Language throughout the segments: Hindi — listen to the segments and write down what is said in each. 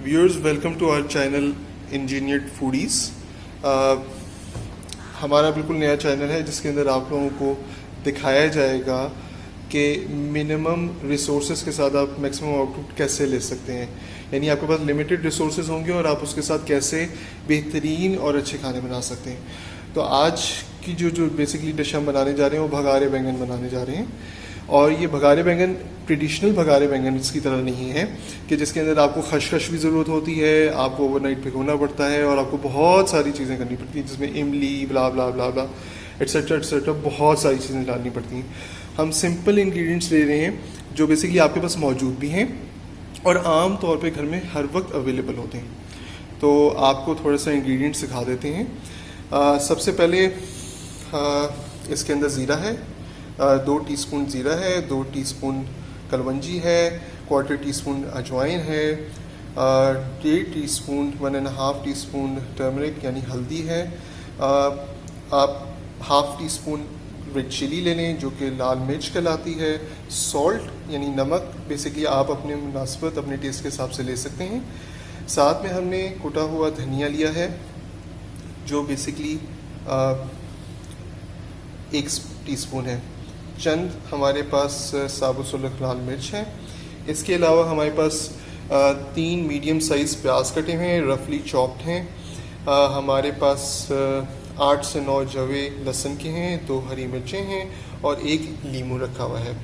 Viewers, welcome to our channel engineered foodies. हमारा बिल्कुल नया चैनल है जिसके अंदर आप लोगों को दिखाया जाएगा कि मिनिमम रिसोर्सेज के साथ आप मैक्सिमम आउटपुट कैसे ले सकते हैं। यानी आपके पास लिमिटेड रिसोर्सेज होंगे और आप उसके साथ कैसे बेहतरीन और अच्छे खाने बना सकते हैं। तो आज की जो बेसिकली डिश हम बनाने जा रहे हैं वो भगारे बैंगन बनाने जा रहे हैं। और ये भगारे बैंगन ट्रेडिशनल भगारे बैंगन इसकी तरह नहीं है कि जिसके अंदर आपको खशखश की ज़रूरत होती है, आपको ओवरनाइट भिगोना पड़ता है और आपको बहुत सारी चीज़ें करनी पड़ती हैं, जिसमें इमली ब्ला ब्ला ब्ला ब्ला एट्सेट्रा बहुत सारी चीज़ें डालनी पड़ती हैं। हम सिंपल इंग्रेडिएंट्स ले रहे हैं जो बेसिकली आपके पास मौजूद भी हैं और आम तौर पे घर में हर वक्त अवेलेबल होते हैं। तो आपको थोड़ा सा इंग्रेडिएंट्स सिखा देते हैं। सबसे पहले इसके अंदर ज़ीरा है, 2 टीस्पून ज़ीरा है, 2 टीस्पून कलवंजी है, 1/4 टीस्पून अजवाइन है, 1.5 टीस्पून 1.5 टीस्पून टर्मरिक यानी हल्दी है। आप 1/2 टीस्पून रेड चिली ले लें जो कि लाल मिर्च कहलाती है। सॉल्ट यानी नमक बेसिकली आप अपने मुनासिबत अपने टेस्ट के हिसाब से ले सकते हैं। साथ में हमने कुटा हुआ धनिया लिया है जो बेसिकली 1 टीस्पून है। चंद हमारे पास साबुत सुलख लाल मिर्च है। इसके अलावा हमारे पास 3 मीडियम साइज़ प्याज कटे हुए हैं, रफली चॉप्ड हैं। हमारे पास 8 से 9 जवे लहसुन के हैं, 2 हरी मिर्चें हैं और 1 लीमू रखा हुआ है।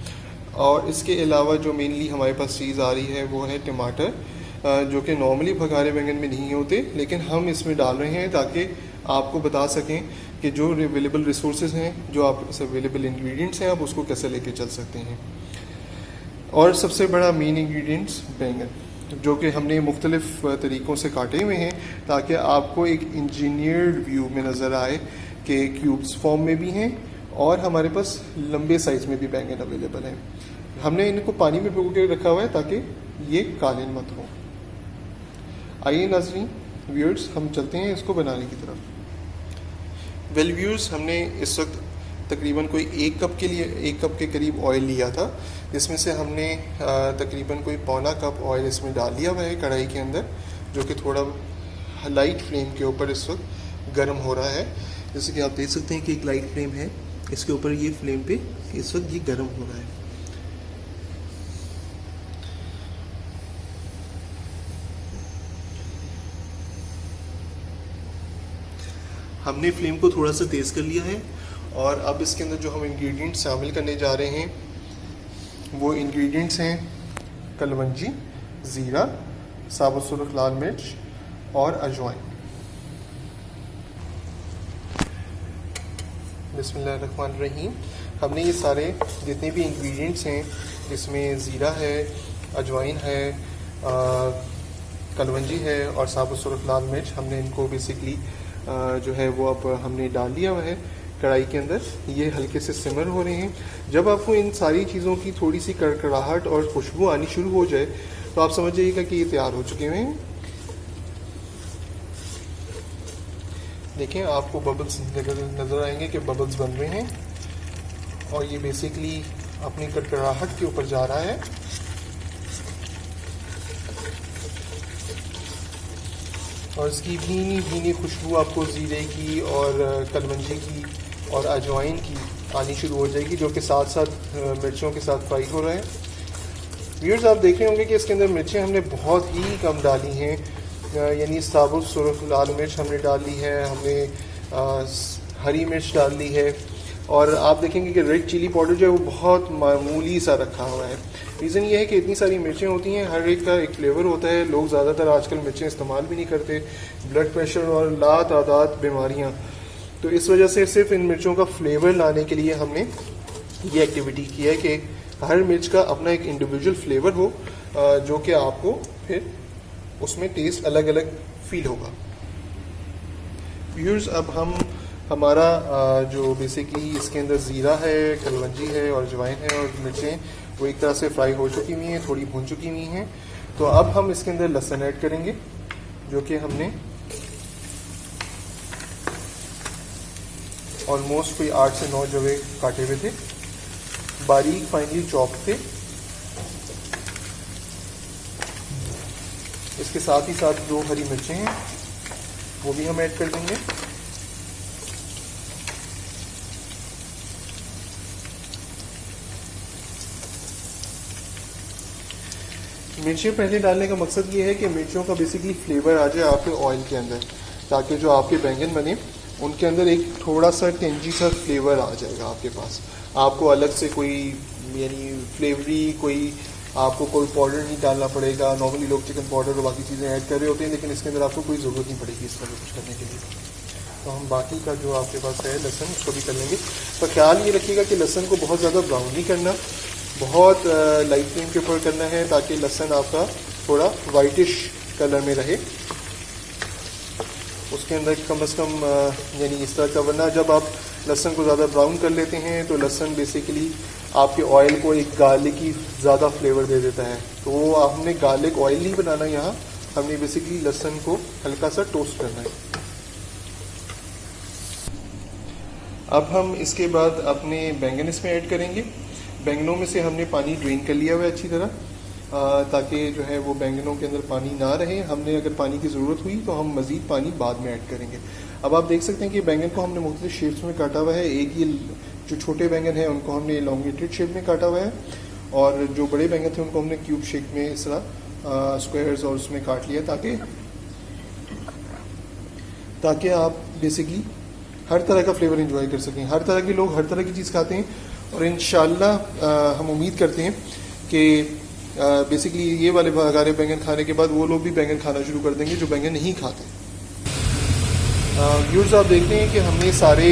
और इसके अलावा जो मेनली हमारे पास चीज़ आ रही है वो है टमाटर, जो कि नॉर्मली भगारे बैंगन में नहीं होते, लेकिन हम इसमें डाल रहे हैं ताकि आपको बता सकें कि जो अवेलेबल रिसोर्सेज हैं, जो आप अवेलेबल इंग्रेडिएंट्स हैं, आप उसको कैसे लेके चल सकते हैं। और सबसे बड़ा मेन इंग्रेडिएंट्स बैंगन, जो कि हमने मुख्तलिफ तरीक़ों से काटे हुए हैं ताकि आपको एक इंजीनियर्ड व्यू में नज़र आए कि क्यूब्स फॉर्म में भी हैं और हमारे पास लंबे साइज़ में भी बैंगन अवेलेबल हैं। हमने इनको पानी में भिगो के रखा हुआ है ताकि ये काले मत हो। आइए नाज़रीन व्यूअर्स, हम चलते हैं इसको बनाने की तरफ। वेल व्यूअर्स, हमने इस वक्त तकरीबन कोई 1 कप के करीब ऑयल लिया था, जिसमें से हमने तकरीबन कोई 1/4 कप ऑयल इसमें डाल लिया हुआ है कढ़ाई के अंदर, जो कि थोड़ा लाइट फ्लेम के ऊपर इस वक्त गर्म हो रहा है। जैसे कि आप देख सकते हैं कि एक लाइट फ्लेम है, इसके ऊपर ये फ्लेम पे इस वक्त ये गर्म हो रहा है। हमने फ्लेम को थोड़ा सा तेज़ कर लिया है और अब इसके अंदर जो हम इंग्रेडिएंट्स शामिल करने जा रहे हैं वो इंग्रेडिएंट्स हैं कलवंजी, ज़ीरा, साबुत सुर्ख लाल मिर्च और अजवाइन। बिस्मिल्लाहिर्रहमानिर्रहीम। हमने ये सारे जितने भी इंग्रेडिएंट्स हैं, जिसमें ज़ीरा है, अजवाइन है, कलवंजी है और साबुत सुर्ख लाल मिर्च, हमने इनको बेसिकली जो है वो अब हमने डाल दिया हुआ है कढ़ाई के अंदर। ये हल्के से सिमर हो रहे हैं। जब आपको इन सारी चीज़ों की थोड़ी सी कड़कड़ाहट और खुशबू आनी शुरू हो जाए तो आप समझ जाइएगा कि ये तैयार हो चुके हैं। देखें, आपको बबल्स नज़र आएंगे कि बबल्स बन रहे हैं और ये बेसिकली अपनी कड़कड़ाहट के ऊपर जा रहा है। और इसकी भीनी भीनी खुशबू आपको ज़ीरे की और कलवंजी की और अजवाइन की आनी शुरू हो जाएगी, जो कि साथ साथ मिर्चों के साथ फ्राई हो रहा है। व्यूअर्स, आप देख रहे होंगे कि इसके अंदर मिर्चें हमने बहुत ही कम डाली हैं, यानी साबुत सुर्ख लाल मिर्च हमने डाल ली है, हमने हरी मिर्च डाल ली है और आप देखेंगे कि रेड चिली पाउडर जो है वो बहुत मामूली सा रखा हुआ है। रीज़न ये है कि इतनी सारी मिर्चें होती हैं, हर एक का एक फ्लेवर होता है। लोग ज़्यादातर आजकल मिर्चें इस्तेमाल भी नहीं करते, ब्लड प्रेशर और लातादाद बीमारियाँ, तो इस वजह से सिर्फ इन मिर्चों का फ्लेवर लाने के लिए हमने ये एक्टिविटी की है कि हर मिर्च का अपना एक इंडिविजुअल फ्लेवर हो, जो कि आपको फिर उसमें टेस्ट अलग अलग फील होगा। व्यूअर्स, अब हम हमारा जो बेसिकली इसके अंदर ज़ीरा है, कलवंजी है और अजवाइन है और मिर्चें वो एक तरह से फ्राई हो चुकी हुई हैं, थोड़ी भून चुकी हुई हैं। तो अब हम इसके अंदर लहसुन ऐड करेंगे, जो कि हमने ऑलमोस्ट कोई 8 से 9 जवे काटे हुए थे, बारीक फाइनली चॉप थे। इसके साथ ही साथ 2 हरी मिर्चें हैं वो भी हम ऐड कर देंगे। मिर्चें पहले डालने का मकसद ये है कि मिर्चों का बेसिकली फ्लेवर आ जाए आपके ऑयल के अंदर, ताकि जो आपके बैंगन बने उनके अंदर एक थोड़ा सा टेंजी सा फ्लेवर आ जाएगा आपके पास। आपको अलग से कोई यानी फ्लेवरी आपको कोई पाउडर नहीं डालना पड़ेगा। नॉर्मली लोग चिकन पाउडर और बाकी चीज़ें ऐड कर रहे होते हैं, लेकिन इसके अंदर आपको कोई ज़रूरत नहीं पड़ेगी इसका कुछ करने के लिए। तो हम बाकी का जो आपके पास है लहसुन उसको भी कर लेंगे। तो ख्याल ये रखिएगा कि लहसुन को बहुत ज़्यादा ब्राउन नहीं करना, बहुत लाइट फ्लेम के ऊपर करना है, ताकि लहसुन आपका थोड़ा वाइटिश कलर में रहे। उसके अंदर कम से कम यानी इस तरह का, वरना जब आप लहसुन को ज़्यादा ब्राउन कर लेते हैं तो लहसुन बेसिकली आपके ऑयल को एक गार्लिक ही ज़्यादा फ्लेवर दे देता है। तो वो हमने गार्लिक ऑयल नहीं बनाना यहाँ, हमने बेसिकली लहसुन को हल्का सा टोस्ट करना है। अब हम इसके बाद अपने बैंगन इसमें ऐड करेंगे। बैंगनों में से हमने पानी ड्रेन कर लिया हुआ है अच्छी तरह, ताकि जो है वो बैंगनों के अंदर पानी ना रहे। हमने अगर पानी की ज़रूरत हुई तो हम मज़ीद पानी बाद में ऐड करेंगे। अब आप देख सकते हैं कि बैंगन को हमने मुख्तलिफ शेप्स में काटा हुआ है। एक ये जो छोटे बैंगन हैं उनको हमने एलोंगेटेड शेप में काटा हुआ है, और जो बड़े बैंगन थे उनको हमने क्यूब शेप में इस तरह स्क्वायर्स और उसमें काट लिया, ताकि आप बेसिकली हर तरह का फ्लेवर एंजॉय कर सकें। हर तरह के लोग हर तरह की चीज़ खाते हैं, और इंशाल्लाह हम उम्मीद करते हैं कि बेसिकली ये वाले बघारे बैंगन खाने के बाद वो लोग भी बैंगन खाना शुरू कर देंगे जो बैंगन नहीं खाते। व्यूअर्स, आप देखते हैं कि हमने सारे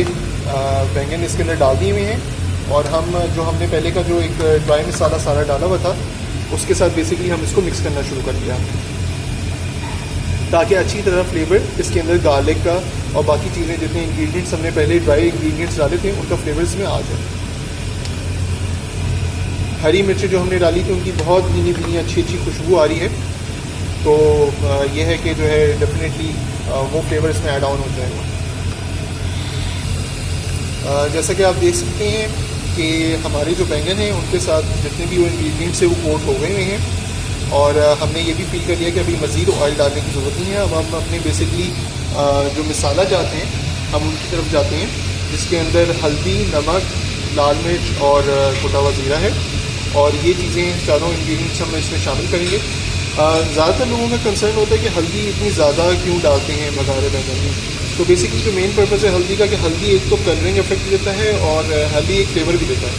बैंगन इसके अंदर डाल दिए हुए हैं, और हम जो हमने पहले का जो एक ड्राई मसाला सारा डाला हुआ था उसके साथ बेसिकली हम इसको मिक्स करना शुरू कर दिया, ताकि अच्छी तरह फ्लेवर इसके अंदर गार्लिक का और बाकी चीज़ें जितने इंग्रेडिएंट्स हमने पहले ड्राई इंग्रेडिएंट्स डाले थे उनका फ्लेवर इसमें आ जाए। हरी मिर्चें जो हमने डाली थी उनकी बहुत भीनी भीनी अच्छी खुशबू आ रही है, तो ये है कि जो है डेफिनेटली वो फ्लेवर इसमें ऐड ऑन हो जाएगा। जैसा कि आप देख सकते हैं कि हमारे जो बैंगन हैं उनके साथ जितने भी वो इंग्रेडिएंट्स है वो कोट हो गए हुए हैं, और हमने ये भी फील कर लिया कि अभी मज़ीद ऑयल डालने की ज़रूरत नहीं है। अब हम अपने बेसिकली जो मसाला जाते हैं हम उनकी तरफ जाते हैं, जिसके अंदर हल्दी, नमक, लाल मिर्च और कुटा हुआ ज़ीरा है, और ये चीज़ें चारों इंग्रेडिएंट्स हम इसमें शामिल करेंगे। ज़्यादातर लोगों का कंसर्न होता है कि हल्दी इतनी ज़्यादा क्यों डालते हैं बघारे बैंगन में। तो बेसिकली जो मेन पर्पज़ है हल्दी का कि हल्दी एक तो कलरिंग इफेक्ट देता है और हल्दी एक फ्लेवर भी देता है।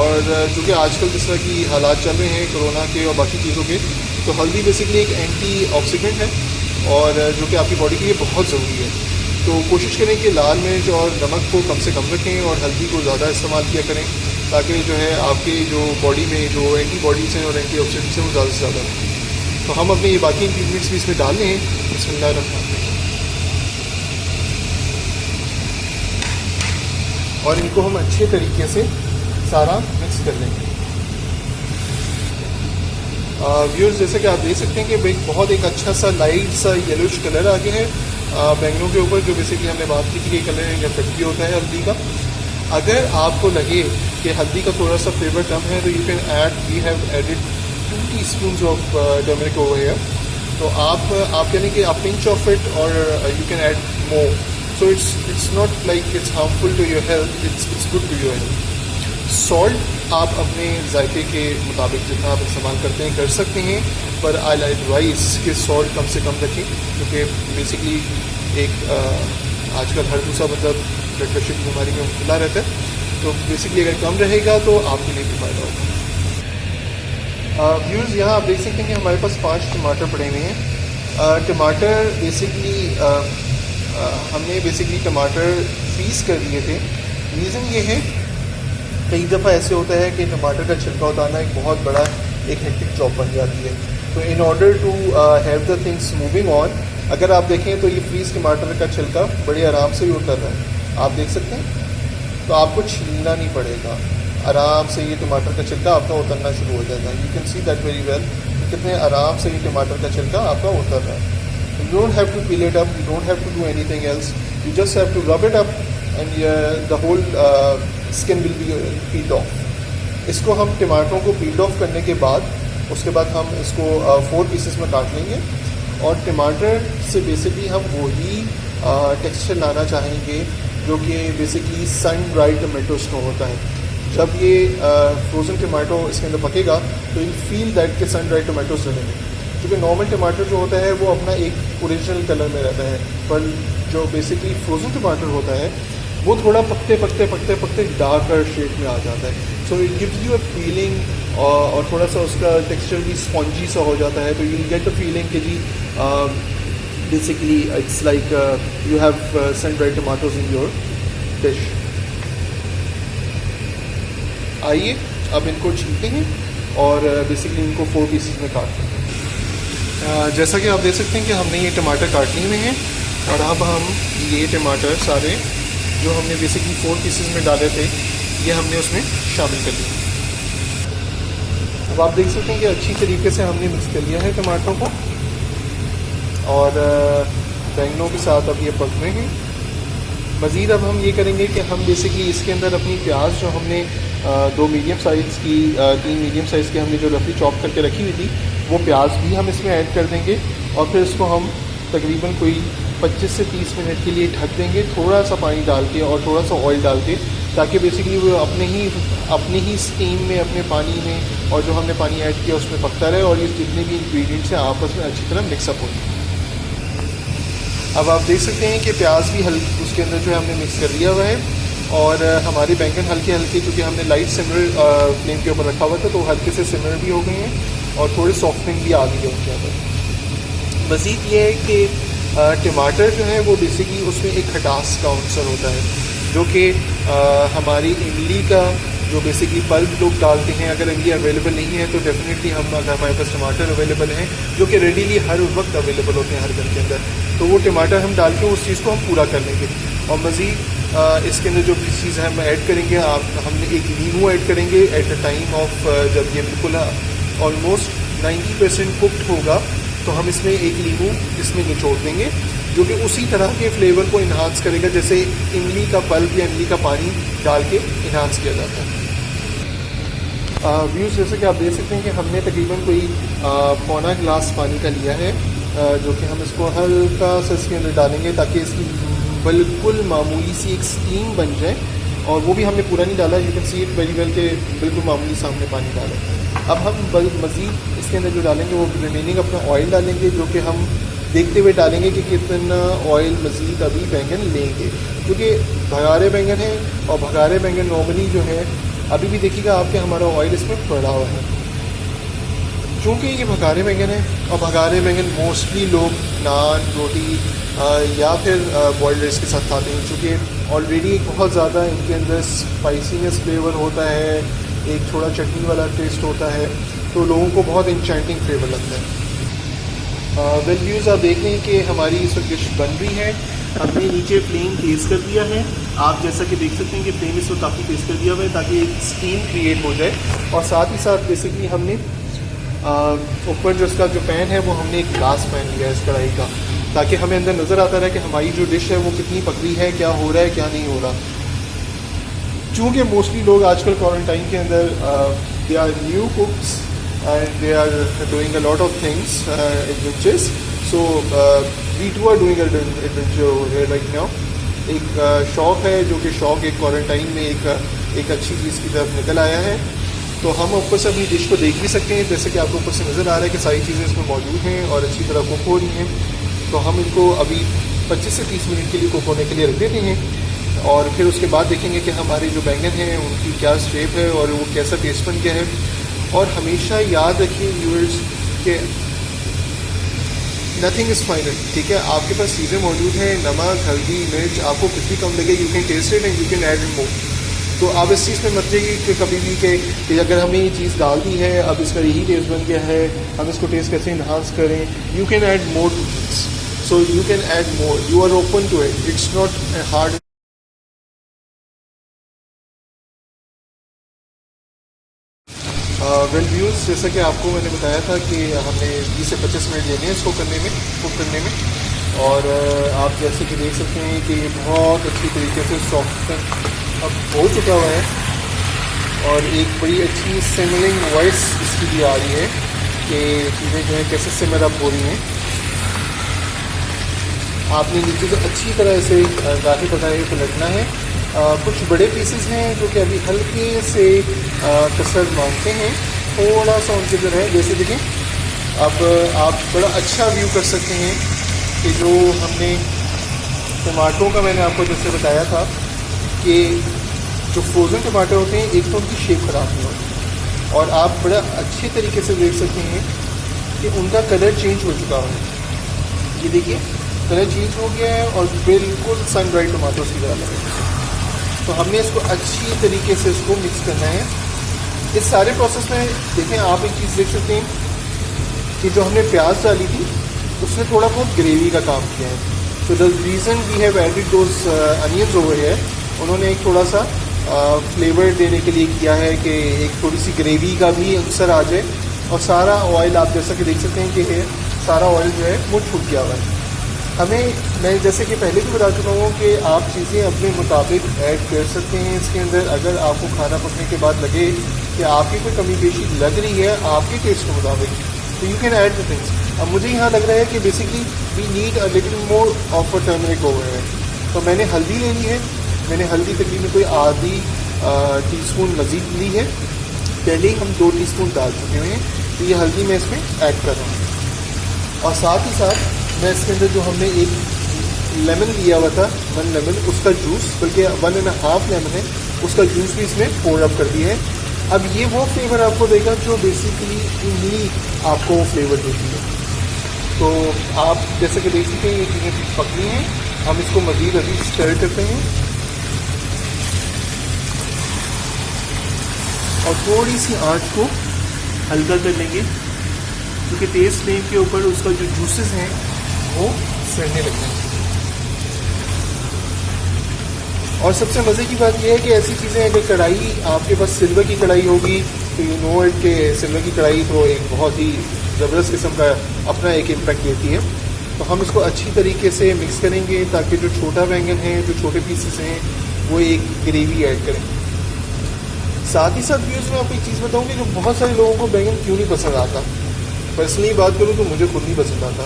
और चूँकि आजकल जिस तरह की हालात चल रहे हैं कोरोना के और बाकी चीज़ों के, तो हल्दी बेसिकली एक एंटीऑक्सीडेंट है और जो कि आपकी बॉडी के लिए बहुत ज़रूरी है। तो कोशिश करें कि लाल मिर्च और नमक को कम से कम रखें और हल्दी को ज़्यादा इस्तेमाल किया करें, ताकि जो है आपके जो बॉडी में जो एंटीबॉडीज़ हैं और एंटीऑक्सीडेंट्स हैं वो ज़्यादा से ज़्यादा रखें। तो हम अपने ये बाकी इंग्रीडियंट्स भी इसमें डालने हैं। बिस्मिल्लाहिर्रहमानिर्रहीम। और इनको हम अच्छे तरीके से सारा मिक्स कर लेंगे। व्यूअर्स, जैसे कि आप देख सकते हैं कि भाई बहुत एक अच्छा सा लाइट सा येलोइश कलर आ गया है बैंगनों के ऊपर, जो बेसिकली हमने बात की थी कि कलर इफेक्ट भी होता है हल्दी का। अगर आपको लगे कि हल्दी का थोड़ा सा फ्लेवर कम है तो you can add, we have added 2 teaspoons of turmeric over here. तो आप यानी कि आप पिंच ऑफ इट और you can add more, so it's not like it's harmful to your health, it's good to your health. Salt आप अपने जायके के मुताबिक जितना आप इस्तेमाल करते हैं कर सकते हैं, पर आई एडवाइस कि सॉल्ट कम से कम रखें, क्योंकि बेसिकली एक आजकल हर दूसरा मतलब ब्लड प्रेशर की बीमारी में मुब्तला रहता है, तो बेसिकली अगर कम रहेगा तो आपके लिए भी फ़ायदा होगा। व्यूज़, यहाँ आप देख सकते हैं कि हमारे पास 5 टमाटर पड़े हुए हैं। टमाटर बेसिकली हमने बेसिकली टमाटर फ्रीज़ कर दिए थे। रीज़न ये है, कई दफ़ा ऐसे होता है कि टमाटर का छिलका उतारना एक बहुत बड़ा एक हेक्टिक जॉब बन जाती है। तो in order to have the things moving on, अगर आप देखें तो ये फ्रीज़ टमाटर का छिलका बड़े आराम से ही उतर रहा है, आप देख सकते हैं। तो आपको छीलना नहीं पड़ेगा, आराम से ये टमाटर का छिलका आपका उतरना शुरू हो जाएगा। You can see that very well, कितने आराम से ये टमाटर का छिलका आपका उतर रहा है। You don't have to peel it up, you don't have to do anything else, you just have to rub it up and the whole skin will be peeled off. इसको हम टमाटरों को पील्ड ऑफ करने के बाद उसके बाद हम इसको 4 पीसेस में काट लेंगे। और टमाटर से बेसिकली हम वही टेक्सचर लाना चाहेंगे जो कि बेसिकली सन ड्राई टमाटोज का होता है। जब ये फ्रोज़न टमाटो इसके अंदर पकेगा तो यू फील दैट के सन ड्राई टमाटोज डलेंगे, क्योंकि नॉर्मल टमाटर जो होता है वो अपना एक ओरिजिनल कलर में रहता है, पर जो बेसिकली फ्रोज़न टमाटर होता है वो थोड़ा पकते पकते पकते पकते डार्कर शेड में आ जाता है। So it gives you a feeling और थोड़ा सा उसका टेक्सचर भी स्पॉन्जी सा हो जाता है, तो यू गेट द फीलिंग कि जी basically it's like you have sun dry tomatoes in your dish. आइए अब इनको छीलते हैं और बेसिकली इनको 4 पीसेस में काटते हैं। जैसा कि आप देख सकते हैं कि हमने ये टमाटर काट लिए हुए हैं और अब हम ये टमाटर सारे जो हमने बेसिकली 4 पीसेस में डाले थे ये हमने उसमें शामिल कर लिया। अब आप देख सकते हैं कि अच्छी तरीके से हमने मिक्स कर लिया है टमाटरों को और बैंगनों के साथ अब ये पक रहे हैं। मज़ीद अब हम ये करेंगे कि हम बेसिकली इसके अंदर अपनी प्याज जो हमने 2 मीडियम साइज़ की 3 मीडियम साइज़ की हमने जो रफली चॉप करके रखी हुई थी वो प्याज भी हम इसमें ऐड कर देंगे और फिर इसको हम तकरीबन कोई 25 से 30 मिनट के लिए ढक देंगे, थोड़ा सा पानी डाल के और थोड़ा सा ऑयल डाल के, ताकि बेसिकली वो अपने ही स्टीम में अपने पानी में और जो हमने पानी ऐड किया उसमें पकता रहे और ये जितने भी इंग्रेडिएंट्स हैं आपस में अच्छी तरह मिक्सअप हो। अब आप देख सकते हैं कि प्याज भी उसके अंदर जो है हमने मिक्स कर दिया हुआ है और हमारे बैंगन हल्के हल्के, क्योंकि हमने लाइट सिमर फ्लेम के ऊपर रखा हुआ था तो हल्के से सिमर भी हो गए हैं और थोड़ी सॉफ्टनिंग भी आ गई है उनके अंदर। मज़ीद ये है कि टमाटर जो है वो बेसिकली उसमें एक खटास का अंसर होता है जो कि हमारी इमली का जो बेसिकली पल्प लोग डालते हैं, अगर इमली अवेलेबल नहीं है तो डेफिनेटली हम अगर हमारे पास टमाटर अवेलेबल हैं जो कि रेडीली हर वक्त अवेलेबल होते हैं हर घर के अंदर, तो वो टमाटर हम डाल के उस चीज़ को हम पूरा कर लेंगे। और मज़ीद इसके अंदर जो चीज़ हम ऐड करेंगे, हमने एक नींबू ऐड करेंगे एट द टाइम ऑफ जब ये बिल्कुल ऑलमोस्ट 90% कुकड होगा तो हम इसमें एक नींबू इसमें निचोड़ देंगे जो कि उसी तरह के फ्लेवर को इन्हांस करेगा जैसे इमली का पल्प या इमली का पानी डाल के इन्हांस किया जाता है। व्यूज़ जैसे कि आप देख सकते हैं कि हमने तकरीबन कोई 1.25 गिलास पानी का लिया है जो कि हम इसको हल्का सा इसके अंदर डालेंगे ताकि इसकी बिल्कुल मामूली सी एक स्टीम बन जाए, और वो भी हमने पूरा नहीं डाला, you can see it very well के बिल्कुल मामूली सामने पानी डाला। अब हम मज़ीद इसके अंदर जो डालेंगे वो रिमेनिंग अपना ऑयल डालेंगे जो कि हम देखते हुए डालेंगे कि कितना ऑयल मज़ीद अभी बैंगन लेंगे, क्योंकि भगारे बैंगन हैं और भगारे बैंगन नॉर्मली जो है अभी भी देखिएगा आपके हमारा ऑयल इसमें पड़ा हुआ है। चूँकि ये भगारे बैंगन है और भगारे बैंगन मोस्टली लोग नान रोटी या फिर बॉइल्ड राइस के साथ खाते हैं, चूँकि ऑलरेडी एक बहुत ज़्यादा इनके अंदर स्पाइसीनेस फ्लेवर होता है, एक थोड़ा चटनी वाला टेस्ट होता है, तो लोगों को बहुत इंचेंटिंग फ्लेवर लगता है। वेल व्यूज़ आप देख लें कि हमारी इस वक्त डिश बन रही है। हमने नीचे फ्लेम तेज़ कर दिया है, आप जैसा कि देख सकते हैं कि फ्लेम इस वक्त काफ़ी तेज़ कर दिया हुआ है ताकि एक स्टीम क्रिएट हो जाए, और साथ ही साथ बेसिकली हमने ऊपर जो इसका जो पैन है वो हमने एक ग्लास पैन लिया है इस कढ़ाई का, ताकि हमें अंदर नज़र आता रहे कि हमारी जो डिश है वो कितनी पकड़ी है, क्या हो रहा है क्या नहीं हो रहा। चूँकि मोस्टली लोग आजकल क्वारंटाइन के अंदर they are new cooks and they are doing a lot of things, adventures. So we too are doing an adventure over here right now. एक शौक़ है जो कि शौक़ एक क्वारंटाइन में एक अच्छी चीज़ की तरफ निकल आया है, तो हम ऊपर से अपनी डिश को देख भी सकते हैं, जैसे कि आपको ऊपर से नज़र आ रहा है कि सारी चीज़ें इसमें मौजूद हैं और अच्छी तरह कुक हो रही हैं। तो हम इनको अभी 25 से 30 मिनट के लिए कुक होने के लिए रख देते हैं और फिर उसके बाद देखेंगे कि हमारे जो बैंगन हैं उनकी क्या शेप है और वो कैसा टेस्ट बन गया है। और हमेशा याद रखिए व्यूअर्स कि नथिंग इज़ फाइनल, ठीक है। आपके पास चीज़ें मौजूद हैं, नमक हल्दी मिर्च, आपको कुछ भी कम लगे you can taste it and you can add more. तो आप इस चीज़ में मत जाइए कि कभी भी कि अगर हमने ये चीज़ डाल दी है अब इसका यही टेस्ट बन गया है, हम इसको टेस्ट कैसे इन्हांस करें। You can add more to things, so you can add more, you are open to it, it's not hard. Well views जैसा कि आपको मैंने बताया था कि हमने 20 से 25 मिनट लेने हैं इसको कुक करने में, और आप जैसे कि देख सकते हैं कि ये बहुत अच्छी तरीके से सॉफ्ट अब हो चुका हुआ है और एक बड़ी अच्छी सिमरिंग वॉइस इसकी भी आ रही है कि चीज़ें जो है कैसे सिमर अप हो रही हैं। आपने नीचे से अच्छी तरह से गाढ़े पकाए पलटना है। कुछ बड़े पीसेस हैं जो कि अभी हल्के से कसरत मांगते हैं, थोड़ा सा उनके अंदर है। जैसे देखें, अब आप बड़ा अच्छा व्यू कर सकते हैं कि जो हमने टमाटरों का मैंने आपको जैसे बताया था कि जो फ्रोज़न टमाटर होते हैं एक तो उनकी शेप ख़राब नहीं होती, और आप बड़ा अच्छे तरीके से देख सकते हैं कि उनका कलर चेंज हो चुका है। ये देखिए कलर चेंज हो गया है और बिल्कुल सन ड्राइड टमाटोस की तरह लगे। तो हमने इसको अच्छी तरीके से इसको मिक्स करना है। इस सारे प्रोसेस में देखें, आप एक चीज़ देख सकते हैं कि जो हमने प्याज डाली थी उसने थोड़ा बहुत ग्रेवी का काम किया है। तो the reason we have added those onions over here, उन्होंने एक थोड़ा सा फ्लेवर देने के लिए किया है कि एक थोड़ी सी ग्रेवी का भी अक्सर आ जाए। और सारा ऑयल आप जैसा कि देख सकते हैं कि सारा ऑयल जो है वो छूट गया हुआ है। मैं जैसे कि पहले भी बता चुका हूँ कि आप चीज़ें अपने मुताबिक ऐड कर सकते हैं इसके अंदर। अगर आपको खाना पकने के बाद लगे कि आपकी कोई कमी पेशी लग रही है आपके टेस्ट के मुताबिक, तो you can add the things. अब मुझे यहाँ लग रहा है कि basically we need a little more of a turmeric over है। तो मैंने हल्दी ले ली है, मैंने हल्दी तकरीबन कोई आधी टीस्पून मज़ीद ली है। पहले ही हम 2 टीस्पून डाल चुके हैं, तो ये हल्दी मैं इसमें ऐड कर रहा हूँ। और साथ ही साथ मैं इसके अंदर जो हमने एक लेमन लिया हुआ था, 1 लेमन, उसका जूस, बल्कि 1.5 लेमन है, उसका जूस भी इसमें पोर अप कर दिया है। अब ये वो फ्लेवर आपको देगा जो बेसिकली इमली आपको वो फ्लेवर देती है। तो आप जैसे कि देख सकते हैं ये चीज़ें पकनी हैं, हम इसको मज़ीद अभी स्टर करते हैं और थोड़ी सी आंच को हल्का कर लेंगे, क्योंकि तेज़ फ्लेम के ऊपर उसका जो जूसेस हैं वो सड़ने लगते हैं। और सबसे मज़े की बात यह है कि ऐसी चीज़ें अगर कढ़ाई आपके पास सिल्वर की कढ़ाई होगी तो यू नो इट कि सिल्वर की कढ़ाई तो एक बहुत ही ज़बरदस्त किस्म का अपना एक इम्पैक्ट देती है। तो हम इसको अच्छी तरीके से मिक्स करेंगे ताकि जो छोटा बैंगन है, जो छोटे पीसेस हैं, वो एक ग्रेवी ऐड करें। साथ ही साथ भी उसमें आपको एक चीज़ बताऊँ कि जो बहुत सारे लोगों को बैंगन क्यों नहीं पसंद आता, पर्सनली बात करूँ तो मुझे खुद नहीं पसंद आता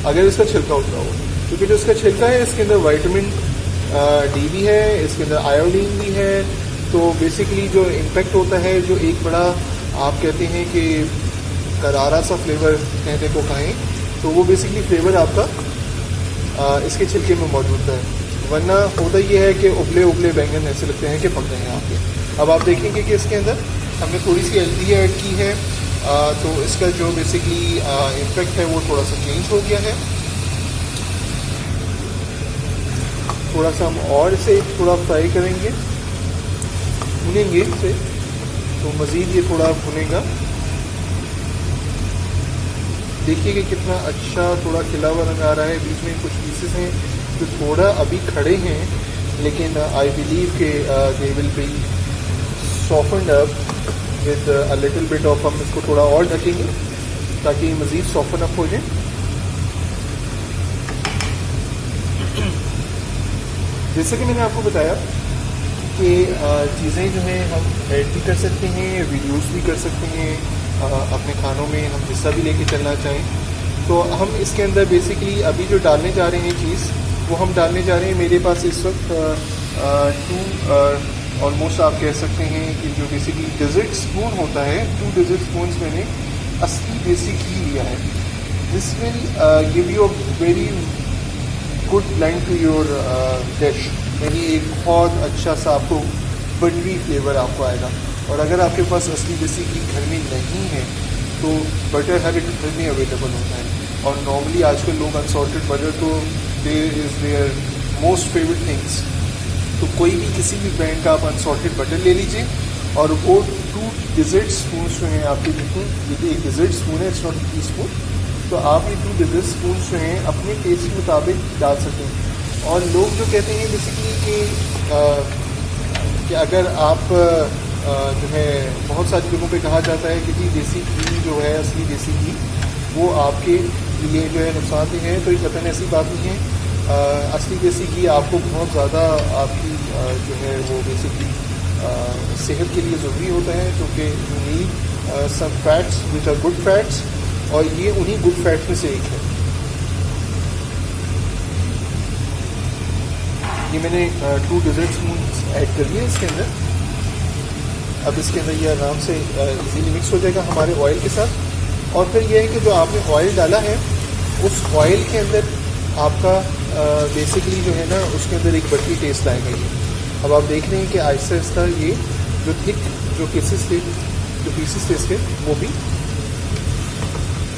अगर इसका छिलका उठा हो, क्योंकि जो इसका छिलका है इसके अंदर विटामिन डी भी है, इसके अंदर आयोडीन भी है। तो बेसिकली जो इम्पेक्ट होता है, जो एक बड़ा आप कहते हैं कि करारा सा फ्लेवर कहने को कहें, तो वो बेसिकली फ्लेवर आपका इसके छिलके में मौजूद है। वरना होता ये है कि उबले उबले बैंगन ऐसे लगते हैं कि पक रहे हैं आपके। अब आप देखेंगे कि इसके अंदर हमने थोड़ी सी हल्दी ऐड की है, तो इसका जो बेसिकली इम्पेक्ट है वो थोड़ा सा चेंज हो गया है। थोड़ा सा हम और इसे थोड़ा फ्राई करेंगे, भुनेंगे इसे, तो मज़ीद ये थोड़ा भुनेगा। देखिए कि कितना अच्छा थोड़ा खिला हुआ रंग आ रहा है। बीच में कुछ पीसेस हैं जो थोड़ा अभी खड़े हैं, लेकिन आई बिलीव के they will be softened up with a little bit of, हम इसको थोड़ा और ढकेंगे ताकि मज़ीद सॉफ्टन अप हो जाए। जैसे कि मैंने आपको बताया कि चीज़ें जो हैं हम ऐड भी कर सकते हैं, रिड्यूस भी कर सकते हैं, अपने खानों में हम हिस्सा भी लेके चलना चाहें। तो हम इसके अंदर बेसिकली अभी जो डालने जा रहे हैं चीज़, वो हम डालने जा रहे हैं, मेरे पास इस वक्त 2 ऑलमोस्ट आप कह सकते हैं कि जो बेसिकली डिज़र्ट स्पून होता है, 2 डिज़र्ट स्पून मैंने असली देसी घी लिया है। This will give you a very good blend to your dish, यानी एक बहुत अच्छा सा आपको बटरी फ्लेवर आपको आएगा। और अगर आपके पास असली देसी घी घर में नहीं है तो बटर हर एक घर में अवेलेबल होता है। और नॉर्मली आजकल लोग अनसॉल्टेड बटर तो there is there most favourite things. तो कोई भी किसी भी ब्रांड का आप अनसॉल्टेड बटर ले लीजिए और वो 2 डिज़र्ट स्पून जो हैं आपके, बिल्कुल ये एक डिज़र्ट स्पून है, इट्स नॉट टी स्पून। तो आप ये 2 डिज़र्ट स्पून जो हैं अपने टेस्ट के मुताबिक डाल सकते हैं। और लोग जो कहते हैं बेसिकली कि अगर आप जो है, बहुत सारी जगहों पे कहा जाता है कि जी देसी घी जो है, असली देसी घी, वो आपके लिए जो है नुकसानदेह है, तो ये कतई ऐसी बात नहीं है। असली देसी घी आपको बहुत ज़्यादा आपकी जो है वो बेसिकली सेहत के लिए ज़रूरी होता है, क्योंकि you need some fats which are good fats, और ये उन्हीं गुड फैट्स में से एक है। ये मैंने 2 डिज़र्ट स्पून ऐड कर दिए इसके अंदर। अब इसके अंदर ये आराम से इजीली मिक्स हो जाएगा हमारे ऑयल के साथ। और फिर ये है कि जो आपने ऑयल डाला है उस ऑयल के अंदर आपका बेसिकली जो है ना उसके अंदर एक बटरी टेस्ट आएगा ये। अब आप देख रहे हैं कि आहिस्ता आहिस्ता ये जो थिक जो पीसेस थे इसके वो भी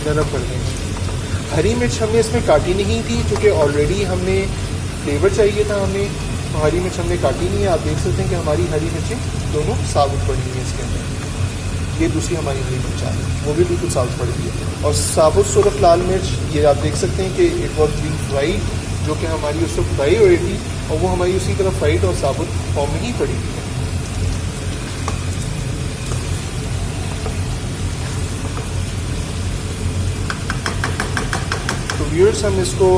नरम पड़ गए हैं। हरी मिर्च हमने इसमें काटी नहीं थी क्योंकि ऑलरेडी हमने फ्लेवर चाहिए था हमें, तो हरी मिर्च हमने काटी नहीं है। आप देख सकते हैं कि हमारी हरी मिर्चें दोनों साबुत पड़ी हुई हैं इसके अंदर। ये दूसरी हमारी हरी मिर्च आ रही है, वो भी बिल्कुल साबुत पड़ी हुई है। और साबुत सुरख लाल मिर्च ये आप देख सकते हैं कि इट वॉज बीन फ्राइड, जो कि हमारी उसको फ्राई हो रही थी और वो हमारी उसी तरह फ्राइड और साबुत फॉर्म में ही पड़ी हुई है। तो व्यूअर्स हम इसको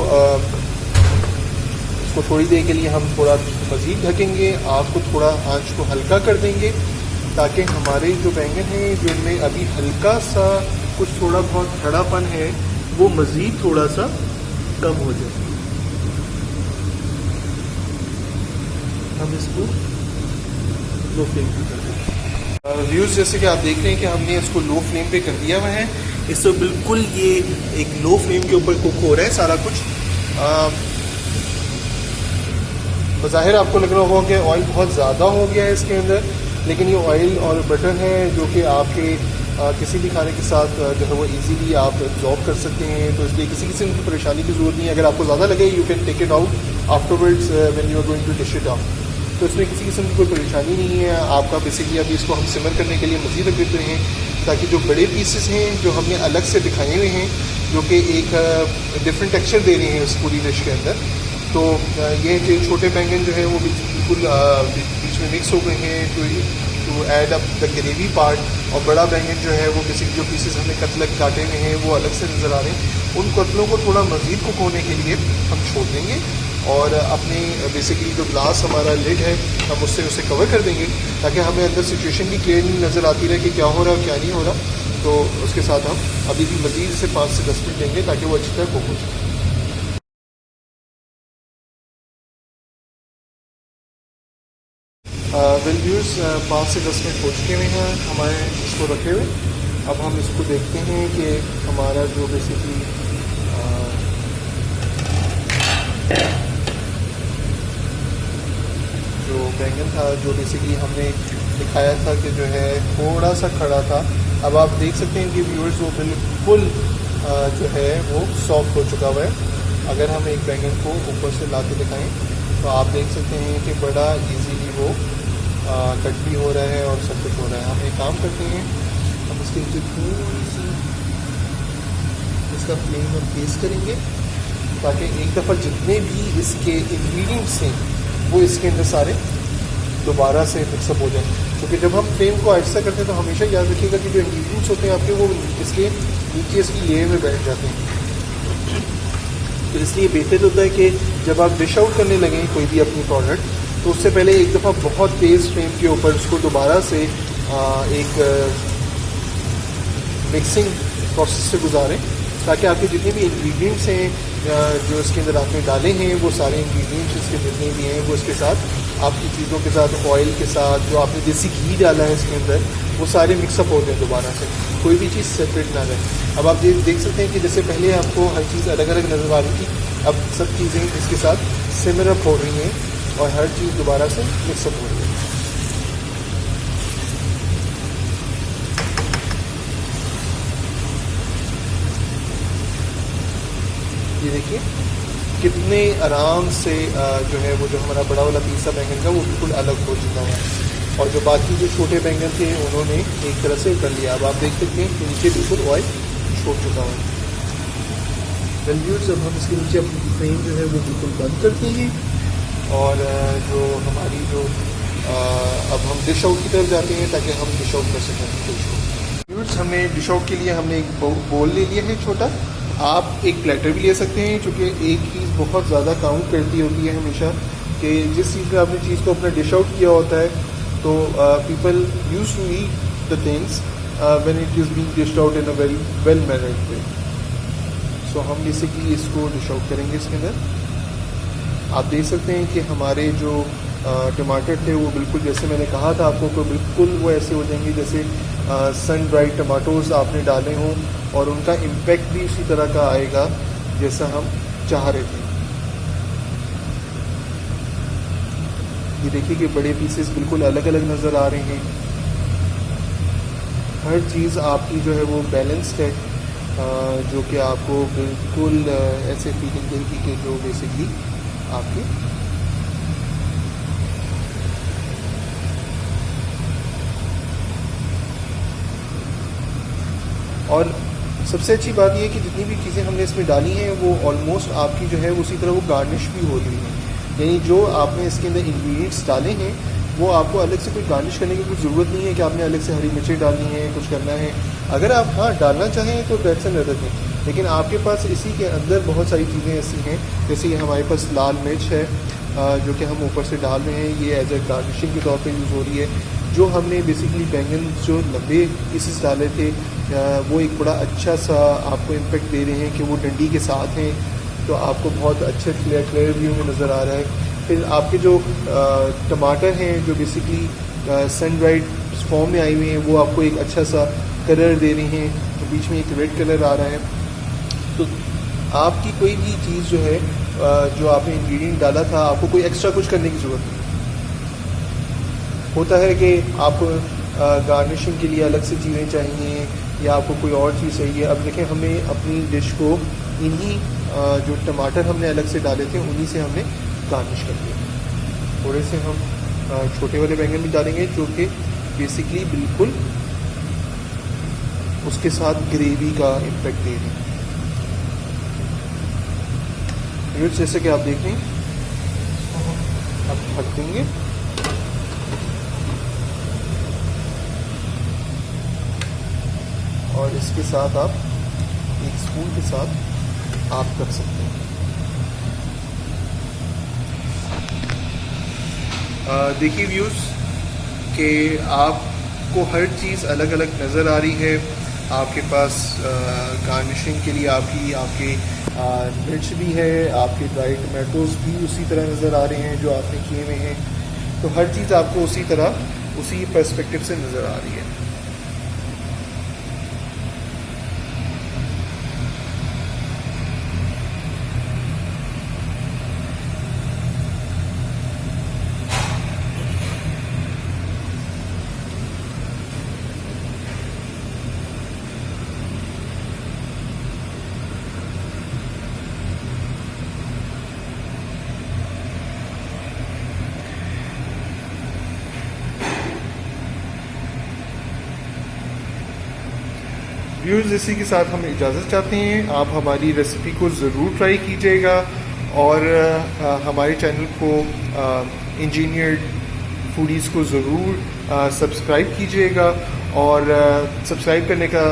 थोड़ी देर के लिए हम थोड़ा मज़ीद ढकेंगे, आग को थोड़ा आंच को हल्का कर देंगे ताकि हमारे जो बैंगन हैं जिनमें अभी हल्का सा कुछ थोड़ा बहुत खड़ापन है वो मज़ीद थोड़ा सा कम हो जाए। हम इसको लो फ्लेम पे कर देंगे। व्यूज़ जैसे कि आप देख रहे हैं कि हमने इसको लो फ्लेम पे कर दिया हुआ है। इससे बिल्कुल ये एक लो फ्लेम के ऊपर कुक हो रहा है सारा कुछ। बज़ाहिर आपको लग रहा होगा कि ऑयल बहुत ज़्यादा हो गया है इसके अंदर, लेकिन ये ऑयल और बटर है जो कि आपके किसी भी खाने के साथ जो है वो इजीली आप एब्जॉर्ब कर सकते हैं। तो इसलिए किसी किस्म की परेशानी की ज़रूरत नहीं है। अगर आपको ज़्यादा लगे you can take it out afterwards when you are going to dish it out. तो इसमें किसी किस्म की कोई परेशानी नहीं है आपका। बेसिकली अभी इसको हम सिमर करने के लिए मज़ीद रख देते हैं ताकि जो बड़े पीसेस हैं जो हमने अलग से दिखाए हुए हैं जो कि एक डिफरेंट टेक्सचर दे रहे हैं उस पूरी डिश के अंदर, तो ये जो छोटे बैंगन जो है वो बिल्कुल बीच में मिक्स हो गए हैं to add up the gravy part. और बड़ा बैंगन जो है वो बेसिकली जो पीसेस हमने कतल काटे हुए हैं वो अलग से नज़र आ रहे हैं। उन कतलों को थोड़ा मज़ीद कुक होने के लिए हम छोड़ देंगे और अपने बेसिकली जो ग्लास हमारा लिड है हम उससे उसे कवर कर देंगे ताकि हमें अंदर सिचुएशन भी क्लियरली नज़र आती रहे कि क्या हो रहा है क्या नहीं हो रहा। तो उसके साथ हम अभी भी मज़ीद इसे 5 से 10 मिनट देंगे ताकि वो अच्छी तरह कुक हो जाए। वेल व्यूज़ 5 से 10 मिनट हो चुके हुए हैं हमारे इसको रखे हुए। अब हम इसको देखते हैं कि हमारा जो बेसिकली जो बैंगन था जो बेसिकली हमने दिखाया था कि जो है थोड़ा सा खड़ा था, अब आप देख सकते हैं कि व्यूअर्स वो बिल्कुल जो है वो सॉफ्ट हो चुका हुआ है। अगर हम एक बैंगन को ऊपर से ला के दिखाएँ तो आप देख सकते हैं कि बड़ा इजीली वो कट भी हो रहा है और सब कुछ हो रहा है। हम एक काम करते हैं, हम इसके नीचे थोड़ी सी इसका फ्लेम हम तेज़ करेंगे ताकि एक दफ़ा जितने भी इसके इंग्रेडिएंट्स हैं वो इसके अंदर सारे दोबारा से मिक्सअप हो जाए। क्योंकि जब हम फ्लेम को ऐसा करते हैं तो हमेशा याद रखिएगा कि जो इंग्रेडिएंट्स होते हैं आपके वो इसके नीचे इसकी लेयर में बैठ जाते हैं। तो इसलिए बेहतर होता है कि जब आप डिश आउट करने लगें कोई भी अपनी प्रोडक्ट तो उससे पहले एक दफ़ा बहुत तेज़ फ्लेम के ऊपर उसको दोबारा से एक मिक्सिंग प्रोसेस से गुजारें ताकि आपके जितने भी इंग्रेडिएंट्स हैं जो इसके अंदर आपने डाले हैं वो सारे इंग्रेडिएंट्स इसके जितने भी हैं वो इसके साथ आपकी चीज़ों के साथ ऑयल के साथ जो आपने देसी घी डाला है इसके अंदर वो सारे मिक्सअप हो जाए दोबारा से, कोई भी चीज़ सेपरेट ना रहे। अब आप देख सकते हैं कि जैसे पहले आपको हर चीज़ अलग अलग नज़र आ रही थी, अब सब चीज़ें इसके साथ सिमर अप हो रही हैं और हर चीज़ दोबारा से मिक्सअप हो रही है। ये देखिए कितने आराम से जो है वो जो हमारा बड़ा वाला पीस बैंगन का वो बिल्कुल अलग हो चुका है और जो बाकी जो छोटे बैंगन थे उन्होंने एक तरह से कर लिया। अब आप देख सकते हैं कि नीचे बिल्कुल ऑयल छोड़ चुका है। व्यूअर्स अब हम इसके नीचे अपनी फ्लेम जो है वो बिल्कुल बंद करते हैं और जो हमारी जो अब हम डिश आउट की तरफ जाते हैं ताकि हम डिश आउट कर सकें डिश को। व्यूअर्स हमने डिश आउट के लिए हमने एक बोल ले लिया है छोटा, आप एक प्लेटर भी ले सकते हैं क्योंकि एक चीज़ बहुत ज़्यादा काउंट करती होती है हमेशा कि जिस चीज़ में आपने चीज़ को अपना डिश आउट किया होता है तो people use to eat the things when it is being dished out in a very well mannered way. So हम बेसिकली इसको डिश आउट करेंगे इसके अंदर। आप देख सकते हैं कि हमारे जो टमाटर थे वो बिल्कुल जैसे मैंने कहा था आपको को बिल्कुल वो ऐसे हो जाएंगे जैसे सन ड्राइड टमाटोज़ आपने डाले हों, और उनका इम्पेक्ट भी उसी तरह का आएगा जैसा हम चाह रहे थे। ये देखिए कि बड़े पीसेस बिल्कुल अलग अलग नज़र आ रहे हैं। हर चीज़ आपकी जो है वो बैलेंस्ड है, जो कि आपको बिल्कुल ऐसे फीलिंग देगी कि जो बेसिकली आपके और सबसे अच्छी बात यह है कि जितनी भी चीज़ें हमने इसमें डाली हैं वो ऑलमोस्ट आपकी जो है उसी तरह वो गार्निश भी हो रही है। यानी जो आपने इसके अंदर इंग्रेडिएंट्स डाले हैं वो आपको अलग से कोई गार्निश करने की कोई ज़रूरत नहीं है कि आपने अलग से हरी मिर्चें डालनी है, कुछ करना है। अगर आप हाँ डालना चाहें तो दैट्स अनदर थिंग, लेकिन आपके पास इसी के अंदर बहुत सारी चीज़ें ऐसी हैं, जैसे ये हमारे पास लाल मिर्च है जो कि हम ऊपर से डाल रहे हैं, ये एज ए गार्निशिंग के तौर पे यूज़ हो रही है। जो हमने बेसिकली बैंगन जो लंबे पीसेस डाले थे वो एक बड़ा अच्छा सा आपको इम्पेक्ट दे रहे हैं कि वो डंडी के साथ हैं, तो आपको बहुत अच्छे क्लियर व्यू में नज़र आ रहा है। फिर आपके जो टमाटर हैं जो बेसिकली सन ड्राइड फॉर्म में आई हुई हैं वो आपको एक अच्छा सा कलर दे रही हैं, तो बीच में एक रेड कलर आ रहा है। तो आपकी कोई भी चीज़ जो है जो आपने इंग्रेडिएंट डाला था आपको कोई एक्स्ट्रा कुछ करने की ज़रूरत नहीं। होता है कि आपको गार्निशिंग के लिए अलग से चीज़ें चाहिए या आपको कोई और चीज़ चाहिए। अब देखें हमें अपनी डिश को इन्हीं जो टमाटर हमने अलग से डाले थे उन्हीं से हमने गार्निश कर दिया। थोड़े से हम छोटे वाले बैंगन भी डालेंगे जो कि बेसिकली बिल्कुल उसके साथ ग्रेवी का इम्पेक्ट दे रहे हैं। जैसे कि आप देख रहे हैं अब ढक देंगे और इसके साथ आप एक स्पून के साथ आप कर सकते हैं। देखिए व्यूज़ कि आपको हर चीज़ अलग अलग नज़र आ रही है। आपके पास गार्निशिंग के लिए आपके मिर्च भी है, आपके ड्राई टमाटोज़ भी उसी तरह नज़र आ रहे हैं जो आपने किए हुए हैं, तो हर चीज़ आपको उसी तरह उसी पर्सपेक्टिव से नज़र आ रही है। व्यूज़ इसी के साथ हम इजाज़त चाहते हैं। आप हमारी रेसिपी को ज़रूर ट्राई कीजिएगा और हमारे चैनल को इंजीनियर्ड फूडीज़ को ज़रूर सब्सक्राइब कीजिएगा। और सब्सक्राइब करने का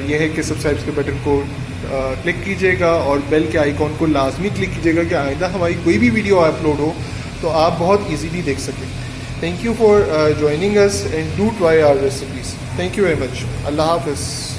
यह है कि सब्सक्राइब के बटन को क्लिक कीजिएगा और बेल के आइकॉन को लाजमी क्लिक कीजिएगा कि आइंदा हमारी कोई भी वीडियो अपलोड हो तो आप बहुत ईजीली देख सकें। Thank you for joining us and do try our recipes. Thank you very much. अल्लाह हाफ़िज़।